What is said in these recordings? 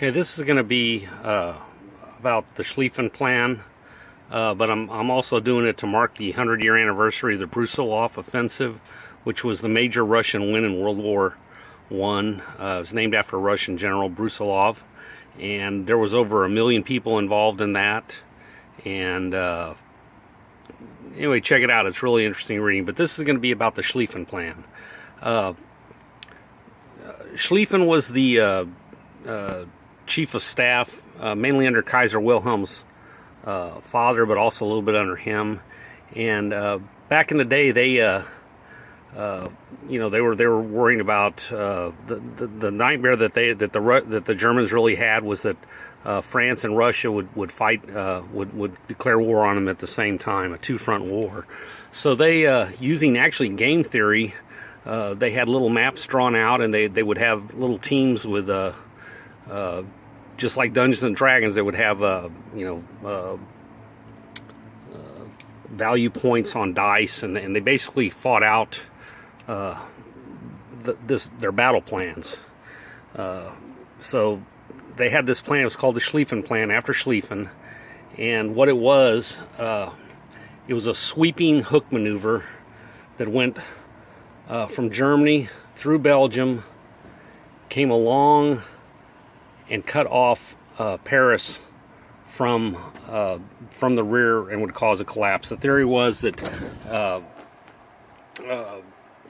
Okay, this is going to be about the Schlieffen Plan, but I'm also doing it to mark the 100-year anniversary of the Brusilov Offensive, which was the major Russian win in World War I. It was named after Russian General Brusilov, and there was over 1 million people involved in that. And anyway, check it out. It's really interesting reading. But this is going to be about the Schlieffen Plan. Schlifen was the chief of staff, mainly under Kaiser Wilhelm's father, but also a little bit under him. And back in the day, they were worrying about the nightmare that the Germans really had was that France and Russia would fight, would declare war on them at the same time, a two-front war. So they, using actually game theory, they had little maps drawn out, and they would have little teams with just like Dungeons and Dragons. They would have value points on dice, and they basically fought out their battle plans. So they had this plan. It was called the Schlieffen Plan, after Schlieffen. And what it was a sweeping hook maneuver that went from Germany through Belgium, came along and cut off Paris from the rear and would cause a collapse. The theory was that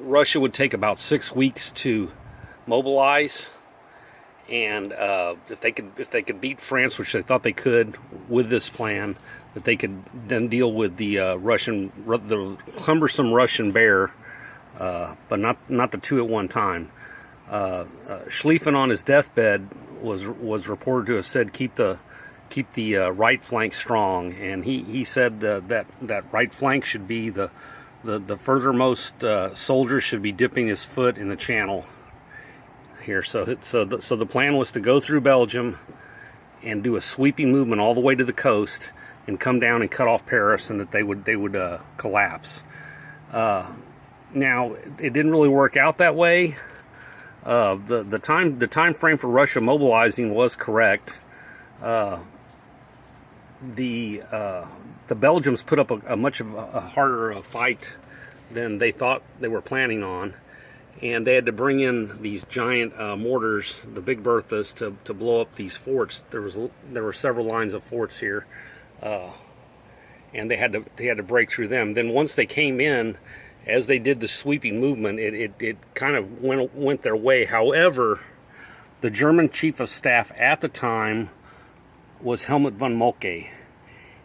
Russia would take about 6 weeks to mobilize, and if they could beat France, which they thought they could with this plan, that they could then deal with the cumbersome Russian bear, but not the two at one time. Schlieffen on his deathbed was reported to have said, keep the right flank strong, and he said that right flank should be the furthermost soldier should be dipping his foot in the channel here. So the plan was to go through Belgium and do a sweeping movement all the way to the coast and come down and cut off Paris, and that they would collapse. Now it didn't really work out that way. The time frame for Russia mobilizing was correct. The Belgians put up a much of a harder fight than they thought they were planning on, and they had to bring in these giant mortars, the Big Berthas, to blow up these forts. There were several lines of forts here, and they had to break through them. Then once they came in, as they did the sweeping movement, it kind of went their way. However, the German chief of staff at the time was Helmut von Moltke,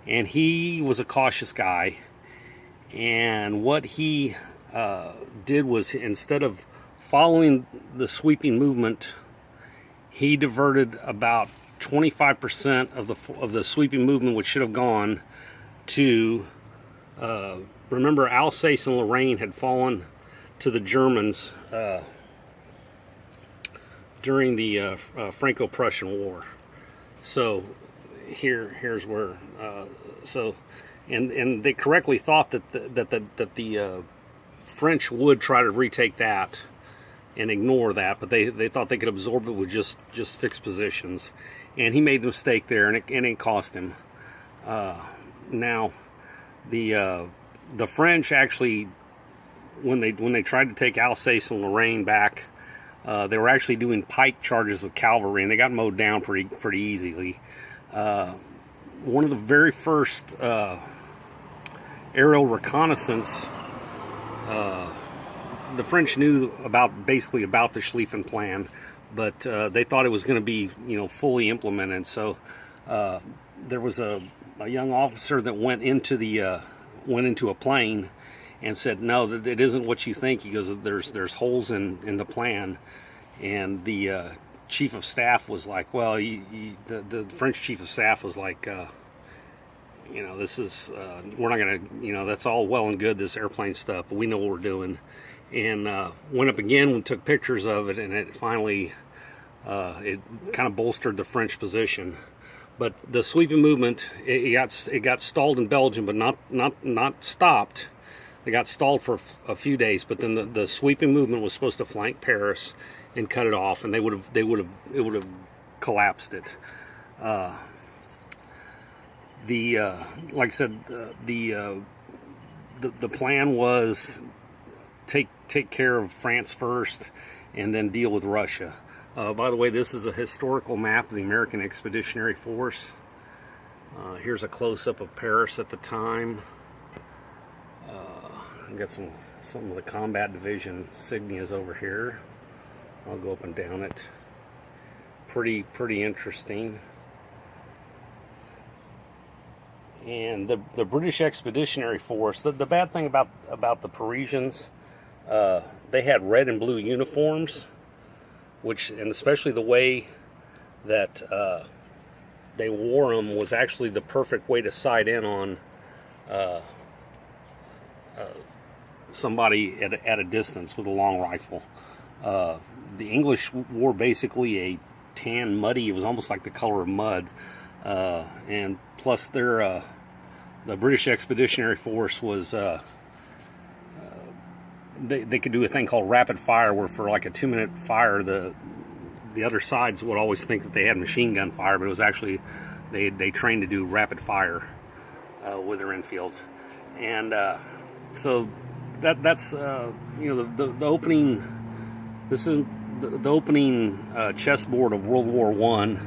and he was a cautious guy. And what he did was, instead of following the sweeping movement, he diverted about 25% of the sweeping movement, which should have gone to remember, Alsace and Lorraine had fallen to the Germans during the Franco-Prussian War. So here's where and they correctly thought that the French would try to retake that and ignore that, but they thought they could absorb it with just fixed positions, and he made the mistake there, and it cost him. Now the French actually, when they tried to take Alsace and Lorraine back, they were actually doing pike charges with cavalry, and they got mowed down pretty easily. One of the very first aerial reconnaissance, the French knew basically about the Schlieffen Plan, but they thought it was going to be fully implemented. So there was a young officer that went into a plane and said, "No, that it isn't what you think." He goes, "There's holes in the plan," and the chief of staff was like, "Well, the French chief of staff was like, this is we're not gonna, that's all well and good, this airplane stuff, but we know what we're doing." And went up again and took pictures of it, and it finally it kind of bolstered the French position. But the sweeping movement, it got stalled in Belgium, but not stopped. It got stalled for a few days, but then the sweeping movement was supposed to flank Paris and cut it off, and it would have collapsed it. Like I said, the plan was take care of France first, and then deal with Russia. By the way, this is a historical map of the American Expeditionary Force. Here's a close-up of Paris at the time. I've got some of the combat division insignias over here. I'll go up and down it. Pretty interesting. And the British Expeditionary Force, the bad thing about the Parisians, they had red and blue uniforms, and especially the way that they wore them was actually the perfect way to sight in on somebody at a distance with a long rifle. The English wore basically a tan, muddy, it was almost like the color of mud, and plus the British Expeditionary Force was they could do a thing called rapid fire, where for like a 2-minute fire the other sides would always think that they had machine gun fire, but it was actually they trained to do rapid fire with their Enfields. And so that's the opening. This is the opening chessboard of World War I.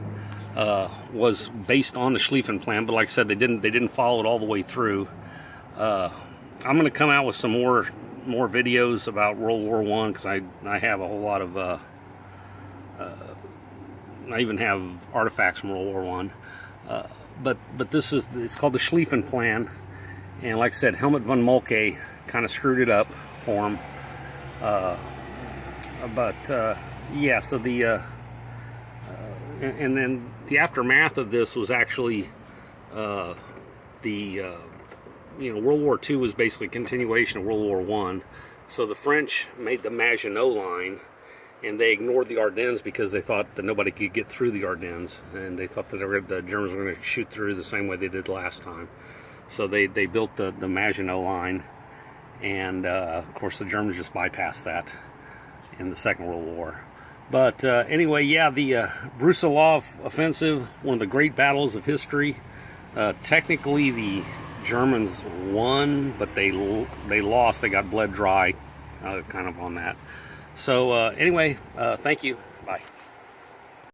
Was based on the Schlieffen Plan, but like I said, they didn't follow it all the way through. I'm going to come out with some more videos about World War I, because I have a whole lot of I even have artifacts from World War I. But it's called the Schlieffen Plan, and like I said, Helmut von Moltke kind of screwed it up for him. Yeah, so and then the aftermath of this was actually World War II was basically a continuation of World War I. So the French made the Maginot Line, and they ignored the Ardennes because they thought that nobody could get through the Ardennes, and they thought that the Germans were going to shoot through the same way they did last time. So they built the Maginot Line, and of course the Germans just bypassed that in the Second World War. But anyway, yeah, the Brusilov Offensive, one of the great battles of history. Technically, the Germans won, but they lost. They got bled dry, kind of on that. So anyway, thank you.